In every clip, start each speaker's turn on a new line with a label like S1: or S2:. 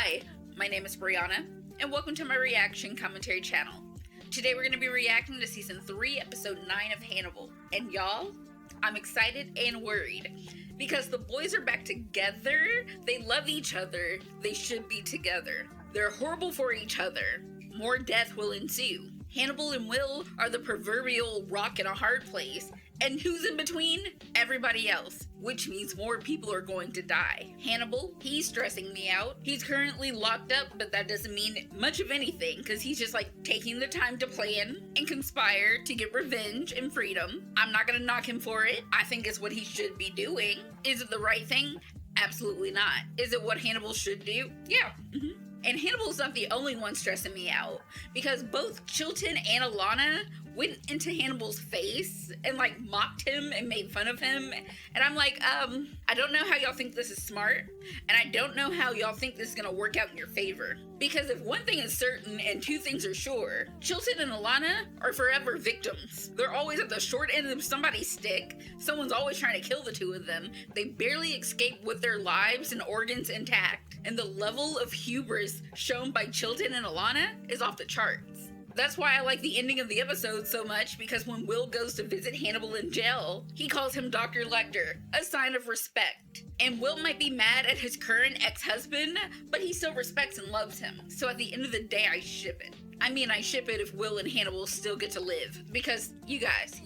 S1: Hi, my name is Brianna, and welcome to my reaction commentary channel. Today we're going to be reacting to Season 3, Episode 9 of Hannibal. And y'all, I'm excited and worried, because the boys are back together, they love each other, they should be together. They're horrible for each other. More death will ensue. Hannibal and Will are the proverbial rock in a hard place, and who's in between? Everybody else, which means more people are going to die. Hannibal, he's stressing me out. He's currently locked up, but that doesn't mean much of anything, because he's just taking the time to plan and conspire to get revenge and freedom. I'm not gonna knock him for it. I think it's what he should be doing. Is it the right thing? Absolutely not. Is it what Hannibal should do? Yeah. And Hannibal's not the only one stressing me out, because both Chilton and Alana went into Hannibal's face and mocked him and made fun of him. And I'm like, I don't know how y'all think this is smart, and I don't know how y'all think this is gonna work out in your favor. Because if one thing is certain and two things are sure, Chilton and Alana are forever victims. They're always at the short end of somebody's stick. Someone's always trying to kill the two of them. They barely escape with their lives and organs intact. And the level of hubris shown by Chilton and Alana is off the charts. That's why I like the ending of the episode so much, because when Will goes to visit Hannibal in jail, he calls him Dr. Lecter, a sign of respect. And Will might be mad at his current ex-husband, but he still respects and loves him. So at the end of the day, I ship it. I mean, I ship it if Will and Hannibal still get to live. Because you guys,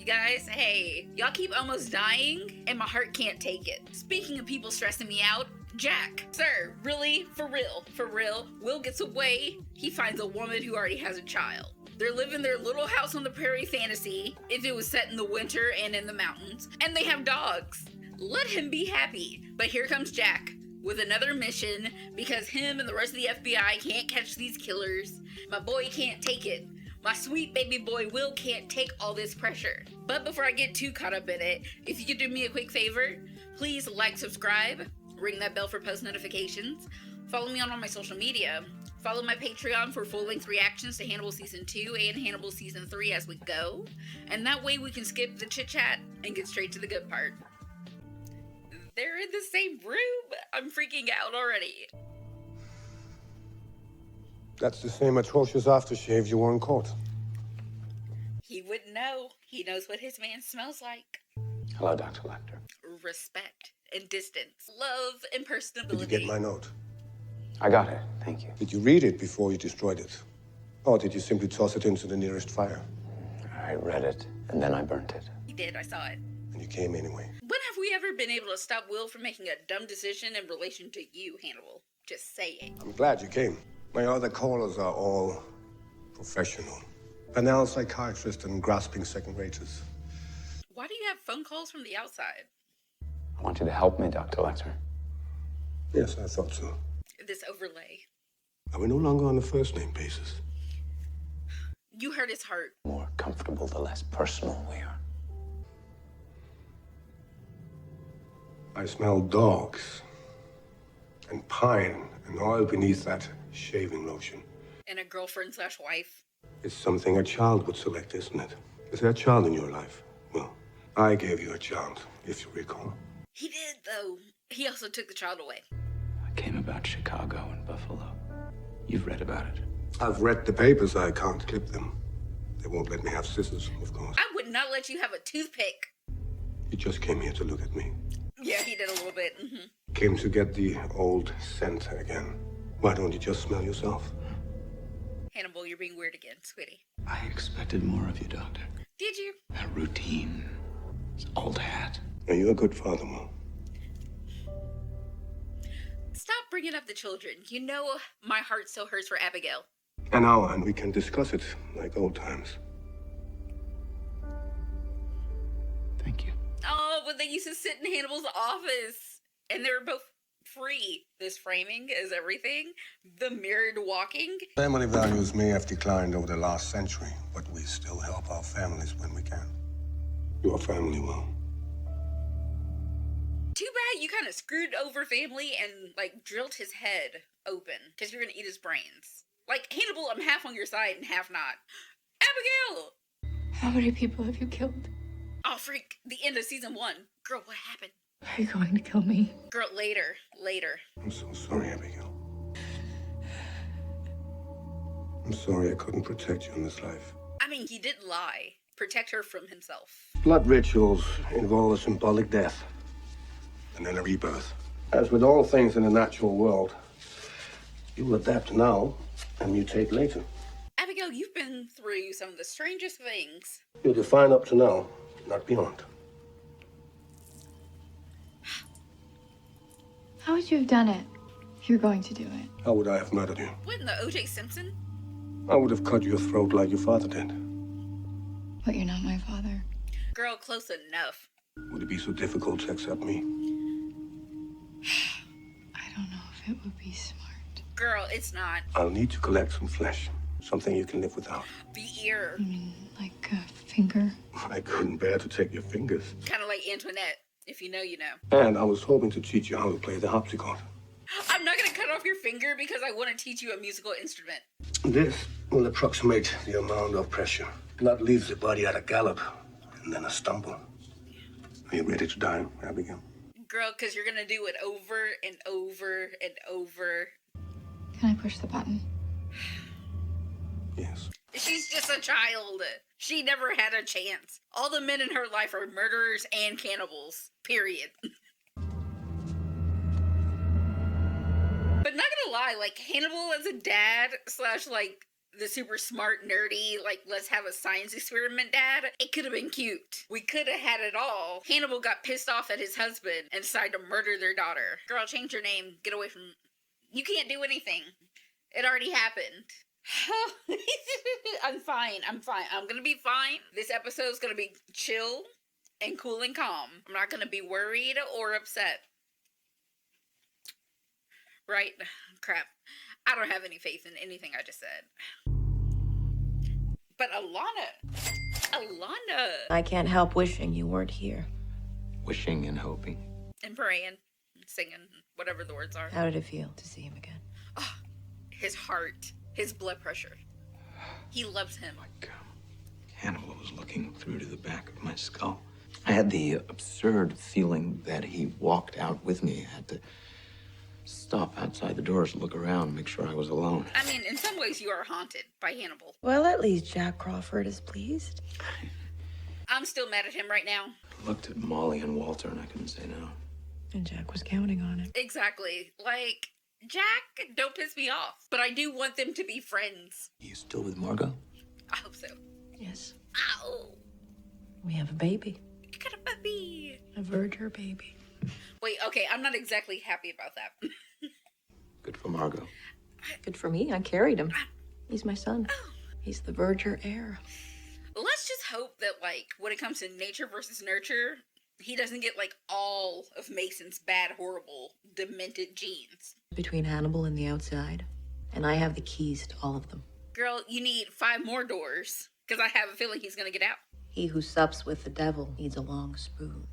S1: hey, y'all keep almost dying, and my heart can't take it. Speaking of people stressing me out, Jack. Sir, really? For real? Will gets away, he finds a woman who already has a child. They're living their little house on the prairie fantasy, if it was set in the winter and in the mountains, and they have dogs. Let him be happy. But here comes Jack with another mission, because him and the rest of the FBI can't catch these killers. My boy can't take it. My sweet baby boy Will can't take all this pressure. But before I get too caught up in it, if you could do me a quick favor, please like, subscribe, ring that bell for post notifications, follow me on all my social media, follow my Patreon for full-length reactions to Hannibal Season 2 and Hannibal Season 3 as we go, and that way we can skip the chit-chat and get straight to the good part. They're in the same room! I'm freaking out already.
S2: That's the same atrocious aftershave you wore in court.
S1: He wouldn't know. He knows what his man smells like.
S3: Hello, Dr. Lecter.
S1: Respect and distance. Love and personability.
S2: Did you get my note?
S3: I got it, thank you.
S2: Did you read it before you destroyed it? Or did you simply toss it into the nearest fire?
S3: I read it, and then I burnt it.
S1: He did, I saw it.
S2: And you came anyway.
S1: When have we ever been able to stop Will from making a dumb decision in relation to you, Hannibal? Just saying.
S2: I'm glad you came. My other callers are all professional. Banal psychiatrists and grasping second-raters.
S1: Why do you have phone calls from the outside?
S3: I want you to help me, Dr. Lecter.
S2: Yes, I thought so.
S1: This overlay.
S2: Are we no longer on a first-name basis?
S1: You hurt his heart.
S3: The more comfortable, the less personal we are.
S2: I smell dogs and pine and oil beneath that shaving lotion.
S1: And a girlfriend/wife.
S2: It's something a child would select, isn't it? Is there a child in your life? Well, I gave you a child, if you recall.
S1: He did, though. He also took the child away.
S3: I came about Chicago and Buffalo. You've read about it.
S2: I've read the papers. I can't clip them. They won't let me have scissors, of course.
S1: I would not let you have a toothpick.
S2: You just came here to look at me.
S1: Yeah, he did a little bit.
S2: Came to get the old scent again. Why don't you just smell yourself?
S1: Hannibal, you're being weird again, sweetie.
S3: I expected more of you, Doctor.
S1: Did you?
S3: That routine. This old hat.
S2: Are you a good father, Mo?
S1: Stop bringing up the children. You know my heart still hurts for Abigail.
S2: An hour, and we can discuss it like old times.
S3: Thank you.
S1: Oh, but they used to sit in Hannibal's office, and they were both free. This framing is everything. The mirrored walking.
S2: Family values may have declined over the last century, but we still help our families when we can. Your family will.
S1: Too bad you kind of screwed over family and, drilled his head open, because you're gonna eat his brains. Hannibal, I'm half on your side and half not. Abigail!
S4: How many people have you killed?
S1: Oh, freak. The end of season 1. Girl, what happened?
S4: Are you going to kill me?
S1: Girl, later.
S2: I'm so sorry, Abigail. I'm sorry I couldn't protect you in this life.
S1: I mean, he didn't lie. Protect her from himself.
S2: Blood rituals involve a symbolic death and then a rebirth. As with all things in the natural world, you will adapt now and mutate later.
S1: Abigail, you've been through some of the strangest things.
S2: You're defined up to now, not beyond.
S4: How would you have done it if you're going to do it?
S2: How would I have murdered you?
S1: What, in the O.J. Simpson?
S2: I would have cut your throat like your father did.
S4: But you're not my father.
S1: Girl, close enough.
S2: Would it be so difficult to accept me?
S4: I don't know if it would be smart.
S1: Girl, it's not.
S2: I'll need to collect some flesh. Something you can live without.
S1: The ear.
S4: I mean, like a finger?
S2: I couldn't bear to take your fingers.
S1: Kind of like Antoinette. If you know, you know.
S2: And I was hoping to teach you how to play the harpsichord.
S1: I'm not going to cut off your finger because I want to teach you a musical instrument.
S2: This will approximate the amount of pressure. Blood leaves the body at a gallop and then a stumble. Are you ready to die, Abigail?
S1: Girl, because you're going to do it over and over and over.
S4: Can I push the button?
S2: Yes.
S1: She's just a child. She never had a chance. All the men in her life are murderers and cannibals. Period. But not gonna lie, like, Hannibal as a dad / like the super smart, nerdy, like, let's have a science experiment dad, it could have been cute. We could have had it all. Hannibal got pissed off at his husband and decided to murder their daughter. Girl, change your name. Get away from... You can't do anything. It already happened. I'm fine. I'm gonna be fine. This episode's gonna be chill and cool and calm. I'm not gonna be worried or upset. Right? Crap. I don't have any faith in anything I just said. But Alana.
S5: I can't help wishing you weren't here.
S3: Wishing and hoping.
S1: And praying, singing, whatever the words are.
S5: How did it feel to see him again?
S1: Oh, his heart, his blood pressure. He loves him.
S3: Like Hannibal was looking through to the back of my skull. I had the absurd feeling that he walked out with me. I had to stop outside the doors, look around, make sure I was alone.
S1: I mean, in some ways you are haunted by Hannibal.
S5: Well, at least Jack Crawford is pleased.
S1: I'm still mad at him right now.
S3: I looked at Molly and Walter and I couldn't say no.
S5: And Jack was counting on it.
S1: Exactly. Like, Jack, don't piss me off. But I do want them to be friends.
S3: You still with Margot?
S1: I hope so.
S5: Yes.
S1: Ow.
S5: We have a baby.
S1: You got a puppy.
S5: A verger baby.
S1: Wait, okay, I'm not exactly happy about that.
S3: Good for Margot.
S5: Good for me. I carried him. He's my son.
S1: Oh.
S5: He's the verger heir.
S1: Let's just hope that, like, when it comes to nature versus nurture, he doesn't get, like, all of Mason's bad, horrible, demented genes.
S5: Between Hannibal and the outside. And I have the keys to all of them.
S1: Girl, you need 5 more doors, because I have a feeling he's gonna get out.
S5: He who sups with the devil needs a long spoon.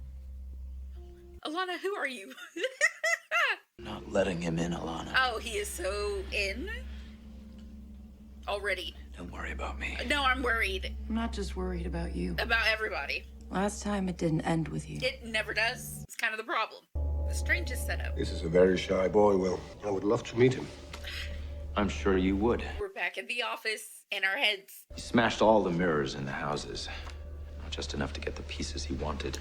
S1: Alana, who are you?
S3: Not letting him in, Alana.
S1: Oh, he is so in? Already.
S3: Don't worry about me.
S1: No, I'm worried.
S6: I'm not just worried about you.
S1: About everybody.
S6: Last time it didn't end with you.
S1: It never does. It's kind of the problem. The strangest setup.
S2: This is a very shy boy, Will. I would love to meet him.
S3: I'm sure you would.
S1: We're back at the office, in our heads.
S3: He smashed all the mirrors in the houses. Not just enough to get the pieces he wanted.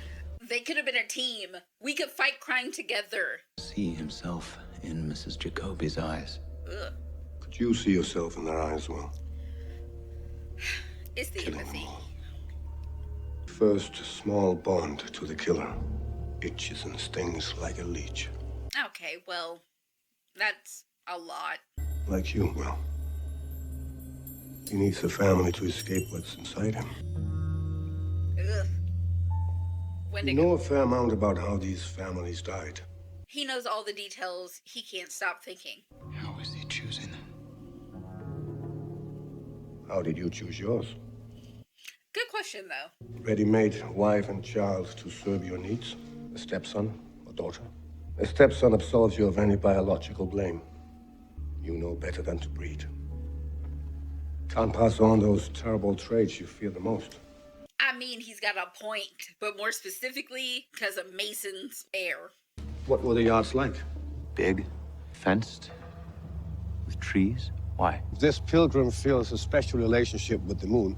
S1: They could have been a team. We could fight crime together.
S3: See himself in Mrs. Jacoby's eyes.
S1: Ugh.
S2: Could you see yourself in their eyes, Will?
S1: It's the
S2: Killing
S1: empathy.
S2: them all. First small bond to the killer. Itches and stings like a leech.
S1: Okay, well, that's a lot.
S2: Like you, Will. He needs a family to escape what's inside him.
S1: Ugh.
S2: You
S1: Wendigo.
S2: know a fair amount about how these families died.
S1: He knows all the details. He can't stop thinking.
S3: How is he choosing?
S2: How did you choose yours?
S1: Good question, though.
S2: Ready-made wife and child to serve your needs? A stepson or daughter? A stepson absolves you of any biological blame. You know better than to breed. Can't pass on those terrible traits you fear the most.
S1: I mean, he's got a point, but more specifically, because of Mason's heir.
S2: What were the yards like?
S3: Big, fenced, with trees. Why?
S2: If this pilgrim feels a special relationship with the moon,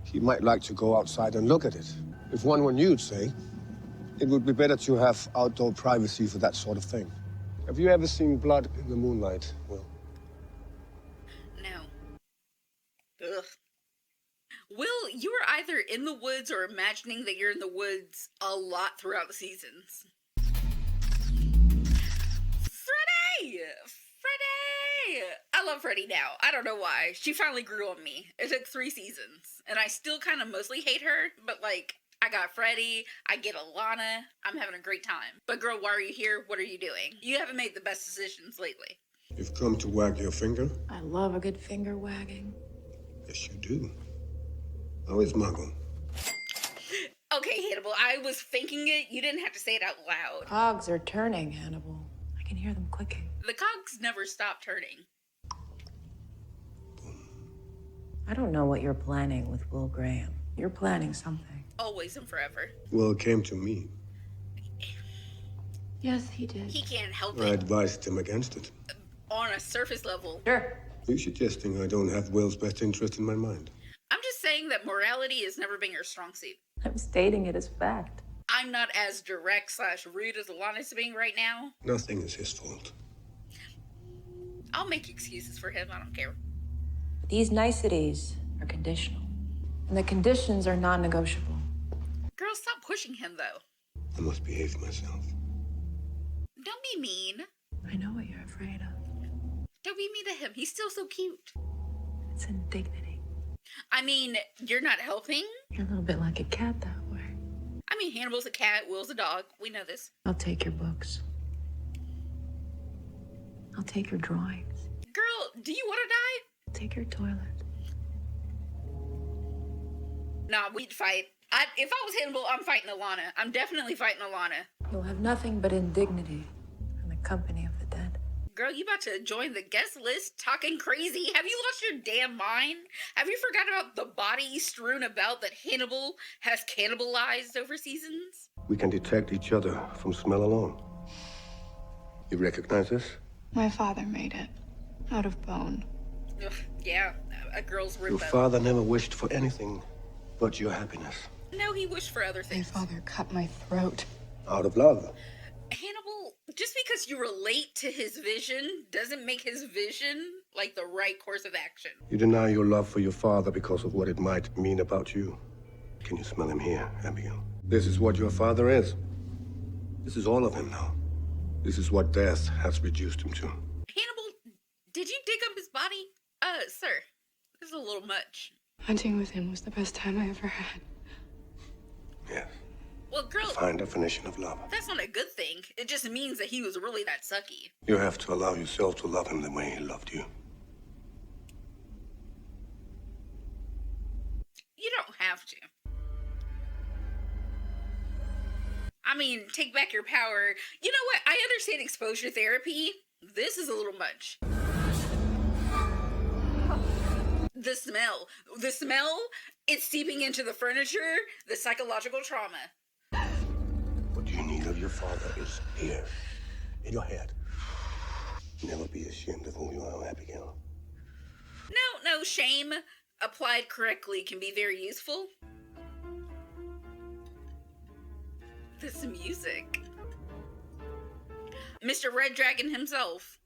S2: he might like to go outside and look at it. If one were nude, say, it would be better to have outdoor privacy for that sort of thing. Have you ever seen blood in the moonlight, Will?
S1: No. Ugh. Will, you are either in the woods or imagining that you're in the woods a lot throughout the seasons. Freddy! Freddy! I love Freddy now. I don't know why. She finally grew on me. It took 3 seasons. And I still kind of mostly hate her, but like, I got Freddy, I get Alana, I'm having a great time. But girl, why are you here? What are you doing? You haven't made the best decisions lately.
S2: You've come to wag your finger?
S6: I love a good finger wagging.
S2: Yes, you do. How is Margot?
S1: Okay, Hannibal, I was thinking it. You didn't have to say it out loud.
S6: Cogs are turning, Hannibal. I can hear them clicking.
S1: The cogs never stop turning.
S6: I don't know what you're planning with Will Graham. You're planning something.
S1: Always and forever.
S2: Will came to me.
S6: Yes, he did.
S1: He can't help
S2: I
S1: it.
S2: advised him against it.
S1: On a surface level.
S6: Sure.
S2: You suggesting I don't have Will's best interest in my mind?
S1: I'm just saying that morality has never been your strong suit.
S6: I'm stating it as fact.
S1: I'm not as direct / rude as Alana's being right now.
S2: Nothing is his fault.
S1: I'll make excuses for him. I don't care.
S6: These niceties are conditional. And the conditions are non-negotiable.
S1: Girl, stop pushing him, though.
S2: I must behave myself.
S1: Don't be mean.
S6: I know what you're afraid of.
S1: Don't be mean to him. He's still so cute.
S6: It's indignity.
S1: I mean, you're not helping.
S6: You're a little bit like a cat that way.
S1: I mean, Hannibal's a cat, Will's a dog. We know this.
S6: I'll take your books. I'll take your drawings.
S1: Girl, do you want to die?
S6: I'll take your toilet.
S1: Nah, we'd fight. If I was Hannibal, I'm fighting Alana. I'm definitely fighting Alana.
S6: You'll have nothing but indignity in the company of the dead.
S1: Girl, you about to join the guest list talking crazy? Have you lost your damn mind? Have you forgot about the bodies strewn about that Hannibal has cannibalized over seasons?
S2: We can detect each other from smell alone. You recognize this?
S4: My father made it out of bone.
S1: Ugh, yeah, a girl's rib
S2: Your
S1: bone.
S2: father never wished for anything but your happiness.
S1: No, he wished for other
S4: My
S1: things.
S4: father cut my throat.
S2: Out of love.
S1: Hannibal, just because you relate to his vision doesn't make his vision like the right course of action.
S2: You deny your love for your father because of what it might mean about you. Can you smell him here, Abigail? This is what your father is. This is all of him now. This is what death has reduced him to.
S1: Hannibal, did you dig up his body? Sir, this is a little much.
S4: Hunting with him was the best time I ever had.
S2: Yes.
S1: Well, girl,
S2: Fine definition of love.
S1: that's not a good thing. It just means that he was really that sucky.
S2: You have to allow yourself to love him the way he loved you.
S1: You don't have to. I mean, take back your power. You know what? I understand exposure therapy. This is a little much. The smell. The smell, it's seeping into the furniture, the psychological trauma.
S2: What you need of your father is here, in your head. Never be ashamed of who you are, Abigail.
S1: No, shame applied correctly can be very useful. This music. Mr. Red Dragon himself.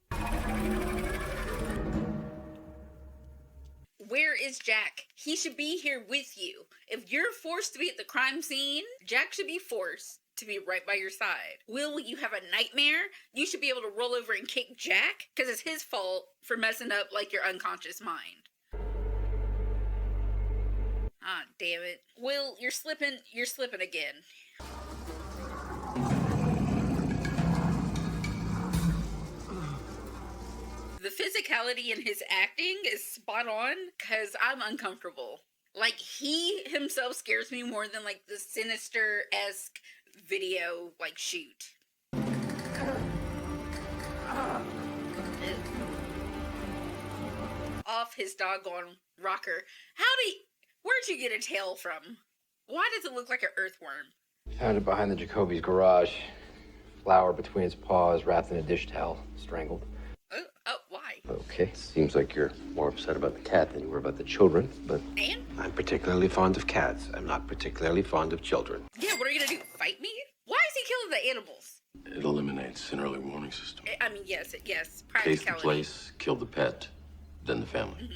S1: Where is Jack? He should be here with you. If you're forced to be at the crime scene, Jack should be forced to be right by your side. Will, you have a nightmare? You should be able to roll over and kick Jack, because it's his fault for messing up like your unconscious mind. Ah, damn it. Will, you're slipping again. The physicality in his acting is spot on, because I'm uncomfortable. Like, he himself scares me more than, like, the Sinister-esque video, like, shoot. Off his doggone rocker. Where'd you get a tail from? Why does it look like an earthworm?
S7: Found it behind the Jacoby's garage. Flower between its paws, wrapped in a dish towel, strangled.
S1: Why?
S7: Okay, seems like you're more upset about the cat than you were about the children, but
S1: And?
S7: I'm particularly fond of cats. I'm not particularly fond of children.
S1: Yeah, what are you gonna do? Fight me? Why is he killing the animals?
S8: It eliminates an early warning system.
S1: I mean, yes,
S8: Case the
S1: practicality.
S8: place, kill the pet, then the family.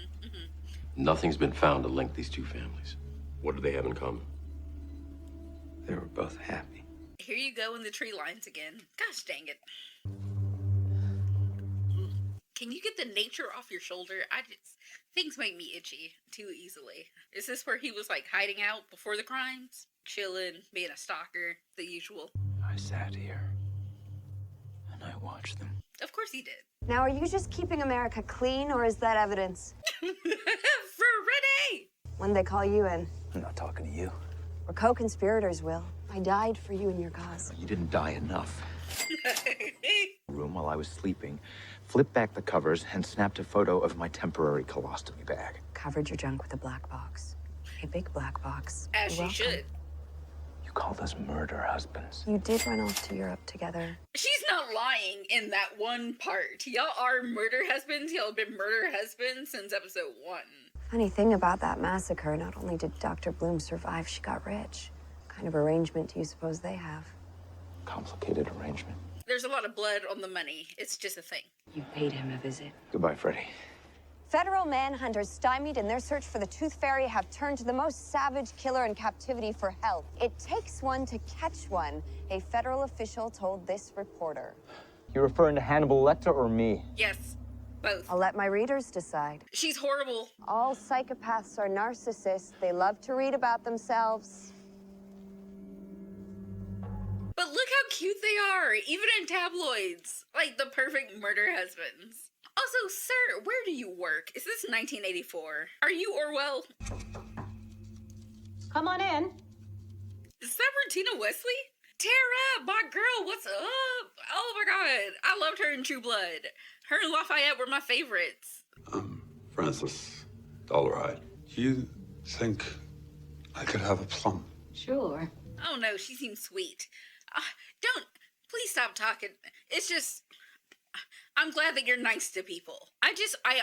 S8: Nothing's been found to link these two families. What do they have in common?
S3: They were both happy.
S1: Here you go in the tree lines again. Gosh dang it. Can you get the nature off your shoulder? Things make me itchy too easily. Is this where he was like hiding out before the crimes? Chilling, being a stalker, the usual.
S3: I sat here and I watched them.
S1: Of course he did.
S9: Now, are you just keeping America clean, or is that evidence?
S1: Freddy!
S9: When they call you in,
S3: I'm not talking to you.
S9: we're co-conspirators, Will. I died for you and your cause.
S3: You didn't die enough. Room while I was sleeping, flipped back the covers and snapped a photo of my temporary colostomy bag.
S9: Covered your junk with a black box. A big black box.
S1: As
S9: You're
S1: she
S9: welcome.
S1: should.
S3: You called us murder husbands.
S9: You did run off to Europe together.
S1: She's not lying in that one part. Y'all are murder husbands. Y'all have been murder husbands since episode 1.
S9: Funny thing about that massacre, not only did Dr. Bloom survive, she got rich. What kind of arrangement do you suppose they have?
S3: Complicated arrangement.
S1: There's a lot of blood on the money. It's just a thing.
S4: You paid him a visit.
S3: Goodbye, Freddy.
S9: Federal manhunters stymied in their search for the Tooth Fairy have turned to the most savage killer in captivity for help. It takes one to catch one, a federal official told this reporter.
S10: You referring to Hannibal Lecter or me?
S1: Yes, both.
S9: I'll let my readers decide.
S1: She's horrible.
S9: All psychopaths are narcissists. They love to read about themselves.
S1: But look how cute they are, even in tabloids. Like the perfect murder husbands. Also, sir, where do you work? Is this 1984? Are you Orwell?
S6: Come on in.
S1: Is that Bertina Wesley? Tara, my girl, what's up? Oh my god, I loved her in True Blood. Her and Lafayette were my favorites.
S8: Francis Dolarhyde.
S11: You think I could have a plum?
S6: Sure.
S1: Oh no, she seems sweet. Please stop talking. It's just, I'm glad that you're nice to people. I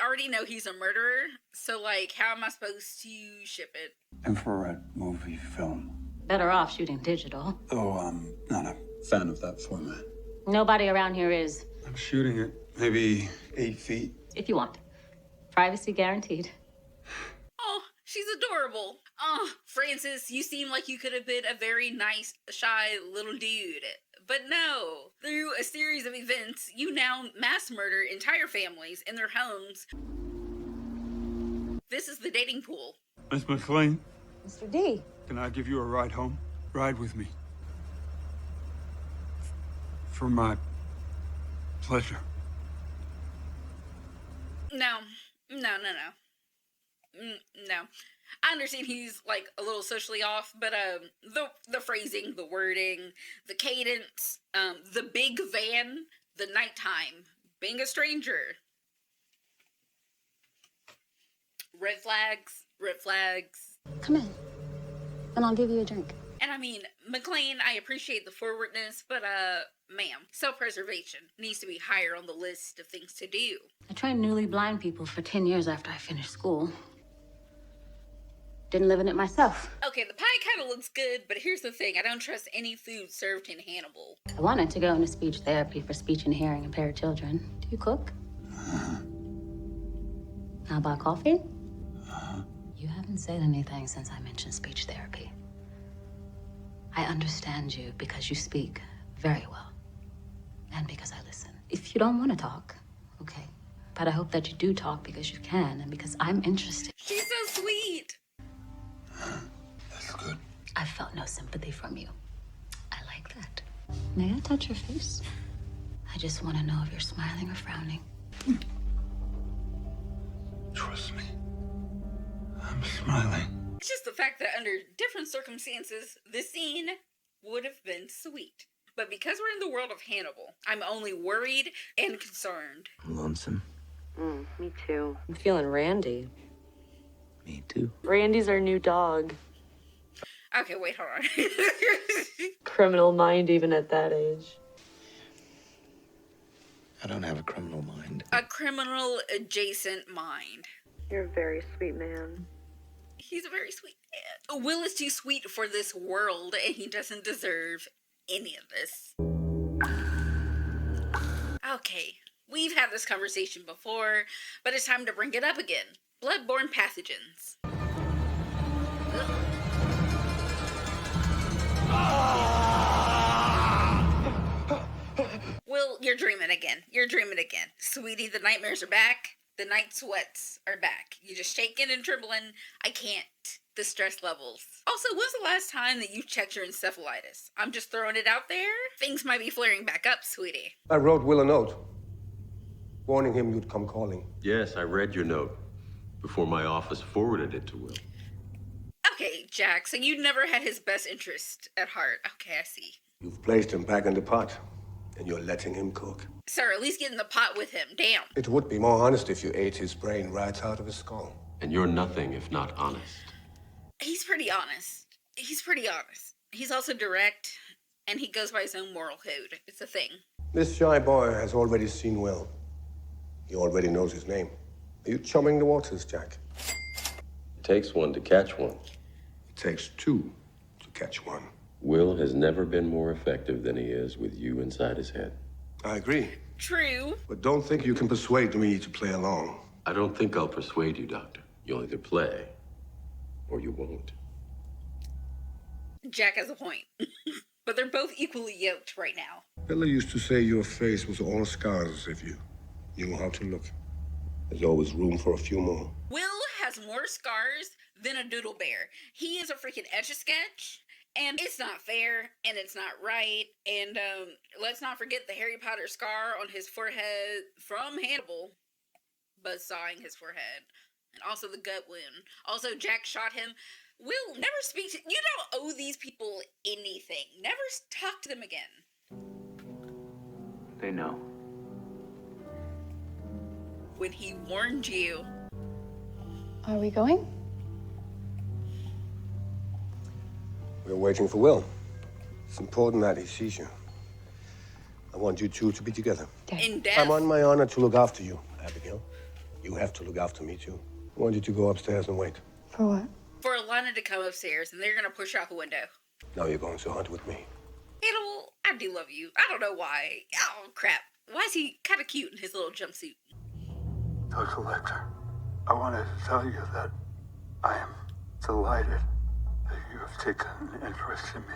S1: already know he's a murderer, so like, how am I supposed to ship it?
S11: Infrared movie film.
S6: Better off shooting digital.
S11: Though I'm not a fan of that format.
S6: Nobody around here is,
S11: I'm shooting it maybe 8 feet.
S6: if you want. Privacy guaranteed.
S1: Oh, she's adorable. Oh, Francis, you seem like you could have been a very nice, shy little dude. But no, through a series of events, you now mass murder entire families in their homes. This is the dating pool.
S11: Miss McLean,
S9: Mr. D.
S11: can I give you a ride home? Ride with me. For my pleasure.
S1: No. I understand he's like a little socially off, but the phrasing, the wording, the cadence, the big van, the nighttime, being a stranger. Red flags.
S6: Come in, and I'll give you a drink.
S1: And I mean, McLean, I appreciate the forwardness, but ma'am, self-preservation needs to be higher on the list of things to do.
S6: I trained newly blind people for 10 years after I finished school. Didn't live in it myself.
S1: Okay, the pie kind of looks good, but here's the thing. I don't trust any food served in Hannibal.
S6: I wanted to go into speech therapy for speech and hearing impaired children. Do you cook? How about coffee? You haven't said anything since I mentioned speech therapy. I understand you because you speak very well. And because I listen. If you don't want to talk, okay. But I hope that you do talk because you can and because I'm interested.
S1: She's so sweet.
S11: That's good.
S6: I felt no sympathy from you. I like that. May I touch your face? I just want to know if you're smiling or frowning.
S11: Trust me. I'm smiling.
S1: It's just the fact that under different circumstances, this scene would have been sweet. But because we're in the world of Hannibal, I'm only worried and concerned.
S3: I'm lonesome.
S4: Me too. I'm feeling Randy.
S3: Me too.
S4: Randy's our new dog.
S1: Okay, wait, hold on.
S4: Criminal mind even at that age.
S3: I don't have a criminal mind.
S1: A criminal adjacent mind.
S4: You're a very sweet man.
S1: He's a very sweet man. Will is too sweet for this world, and he doesn't deserve any of this. Okay, we've had this conversation before, but it's time to bring it up again. Bloodborne pathogens. Will, you're dreaming again. You're dreaming again. Sweetie, the nightmares are back. The night sweats are back. You just shaking and trembling. I can't. The stress levels. Also, when's the last time that you checked your encephalitis? I'm just throwing it out there. Things might be flaring back up, sweetie.
S2: I wrote Will a note, warning him you'd come calling.
S8: Yes, I read your note before my office forwarded it to Will.
S1: Okay, Jack, so you never had his best interest at heart. Okay, I see.
S2: You've placed him back in the pot, and you're letting him cook.
S1: Sir, at least get in the pot with him. Damn.
S2: It would be more honest if you ate his brain right out of his skull.
S8: And you're nothing if not honest.
S1: He's pretty honest. He's pretty honest. He's also direct, and he goes by his own moral code. It's a thing.
S2: This shy boy has already seen Will. He already knows his name. Are you chumming the waters, Jack?
S8: It takes one to catch one.
S2: It takes two to catch one.
S8: Will has never been more effective than he is with you inside his head.
S2: I agree.
S1: True.
S2: But don't think you can persuade me to play along.
S8: I don't think I'll persuade you, Doctor. You'll either play, or you won't.
S1: Jack has a point. But they're both equally yoked right now.
S2: Bella used to say your face was all scars if you knew how to look. There's always room for a few more.
S1: Will has more scars than a doodle bear. He is a freaking Etch-a-Sketch. And it's not fair, and it's not right, and let's not forget the Harry Potter scar on his forehead from Hannibal, buzzsawing his forehead, and also the gut wound. Also, Jack shot him. Will, never speak to... You don't owe these people anything. Never talk to them again.
S10: They know.
S1: When he warned you.
S12: Are we going?
S2: We're waiting for Will. It's important that he sees you. I want you two to be together.
S1: In death.
S2: I'm on my honor to look after you, Abigail. You have to look after me, too. I want you to go upstairs and wait.
S12: For what?
S1: For Alana to come upstairs, and they're going to push out the window.
S2: Now you're going to hunt with me.
S1: Hannibal, I do love you. I don't know why. Oh, crap. Why is he kind of cute in his little jumpsuit?
S11: Dr. Lecter, I wanted to tell you that I am delighted that you have taken an interest in me.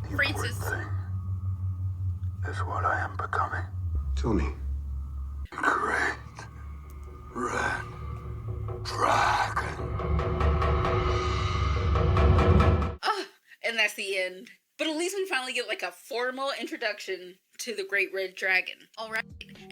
S11: The
S1: Francis.
S11: important thing is what I am becoming.
S2: Tell me.
S11: Great Red Dragon.
S1: Oh, and that's the end. But at least we finally get like a formal introduction to the Great Red Dragon. Alright,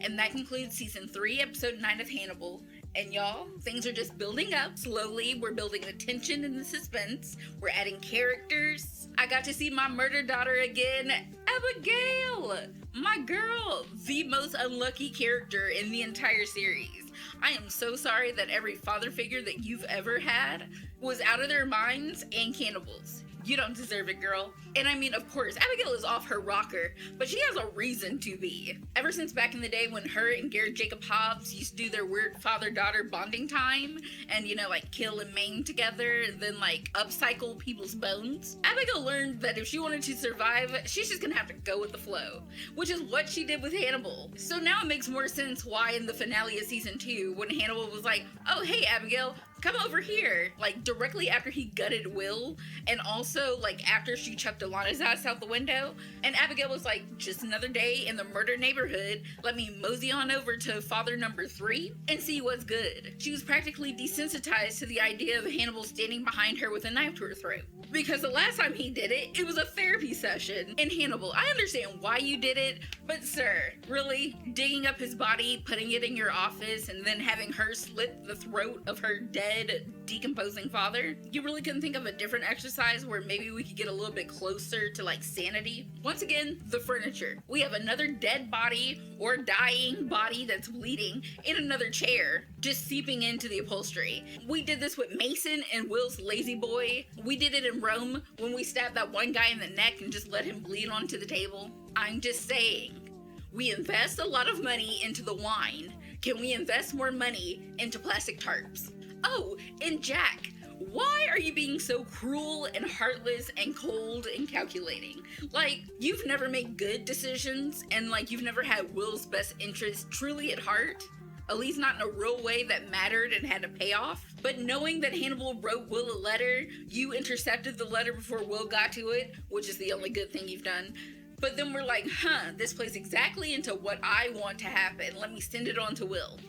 S1: and that concludes Season 3, Episode 9 of Hannibal. And y'all, things are just building up slowly. We're building the tension and the suspense. We're adding characters. I got to see my murder daughter again, Abigail! My girl, the most unlucky character in the entire series. I am so sorry that every father figure that you've ever had was out of their minds and cannibals. You don't deserve it, girl. And I mean, of course, Abigail is off her rocker, but she has a reason to be. Ever since back in the day when her and Garrett Jacob Hobbs used to do their weird father-daughter bonding time and, you know, like kill and maim together, then like upcycle people's bones, Abigail learned that if she wanted to survive, she's just gonna have to go with the flow, which is what she did with Hannibal. So now it makes more sense why in the finale of Season 2, when Hannibal was like, oh, hey, Abigail, come over here, like directly after he gutted Will, and also like after she chucked Alana's ass out the window, and Abigail was like, just another day in the murder neighborhood, let me mosey on over to father number 3 and see what's good. She was practically desensitized to the idea of Hannibal standing behind her with a knife to her throat. Because the last time he did it, it was a therapy session. And Hannibal, I understand why you did it, but sir, really? Digging up his body, putting it in your office, and then having her slit the throat of her dead, decomposing father? You really couldn't think of a different exercise where maybe we could get a little bit closer to like sanity? Once again, the furniture. We have another dead body or dying body that's bleeding in another chair, just seeping into the upholstery. We did this with Mason and Will's Lazy Boy. We did it in Rome when we stabbed that one guy in the neck and just let him bleed onto the table. I'm just saying. We invest a lot of money into the wine. Can we invest more money into plastic tarps? Oh, and Jack, why are you being so cruel and heartless and cold and calculating? Like, you've never made good decisions, and like you've never had Will's best interest truly at heart? At least not in a real way that mattered and had a payoff. But knowing that Hannibal wrote Will a letter, you intercepted the letter before Will got to it, which is the only good thing you've done. But then we're like, this plays exactly into what I want to happen. Let me send it on to Will.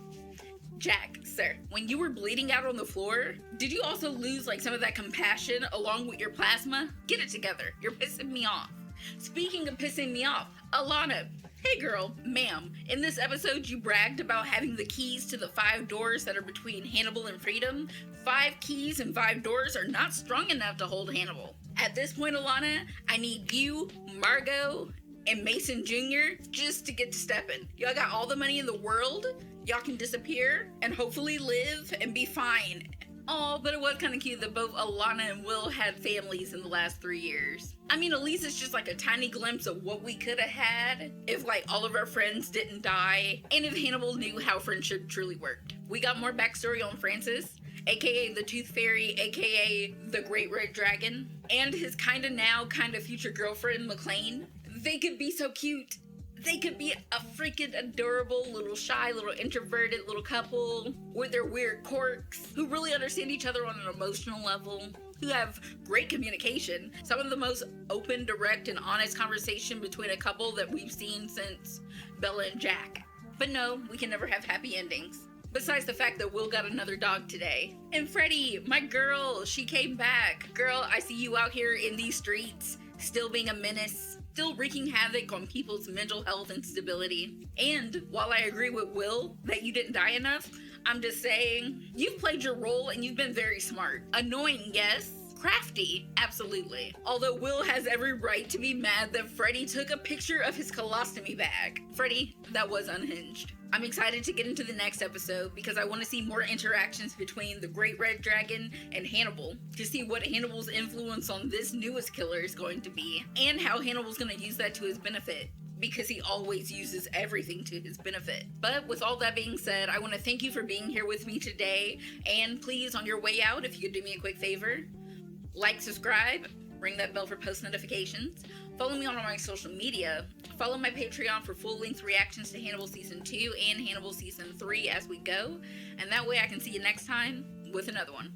S1: Jack, sir, when you were bleeding out on the floor, did you also lose like some of that compassion along with your plasma? Get it together. You're pissing me off. Speaking of pissing me off, Alana, hey girl, ma'am, in this episode you bragged about having the keys to the 5 doors that are between Hannibal and freedom. 5 keys and 5 doors are not strong enough to hold Hannibal. At this point, Alana, I need you, Margot, and Mason Jr. just to get to stepping. Y'all got all the money in the world. Y'all can disappear and hopefully live and be fine. Oh, but it was kind of cute that both Alana and Will had families in the last 3 years. I mean, at least it's just like a tiny glimpse of what we could have had if like all of our friends didn't die and if Hannibal knew how friendship truly worked. We got more backstory on Francis, aka the Tooth Fairy, aka the Great Red Dragon, and his kinda now, kinda future girlfriend, McLean. They could be so cute. They could be a freaking adorable, little shy, little introverted little couple with their weird quirks who really understand each other on an emotional level, who have great communication. Some of the most open, direct, and honest conversation between a couple that we've seen since Bella and Jack. But no, we can never have happy endings. Besides the fact that Will got another dog today. And Freddy, my girl, she came back. Girl, I see you out here in these streets, still being a menace, still wreaking havoc on people's mental health and stability. And while I agree with Will that you didn't die enough, I'm just saying, you've played your role and you've been very smart. Annoying, yes. Crafty, absolutely. Although Will has every right to be mad that Freddy took a picture of his colostomy bag. Freddy, that was unhinged. I'm excited to get into the next episode because I want to see more interactions between the Great Red Dragon and Hannibal to see what Hannibal's influence on this newest killer is going to be and how Hannibal's going to use that to his benefit, because he always uses everything to his benefit. But with all that being said, I want to thank you for being here with me today, and please, on your way out, if you could do me a quick favor, like, subscribe, ring that bell for post notifications, follow me on all my social media, follow my Patreon for full-length reactions to Hannibal Season 2 and Hannibal Season 3 as we go, and that way I can see you next time with another one.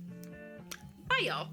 S1: Bye, y'all.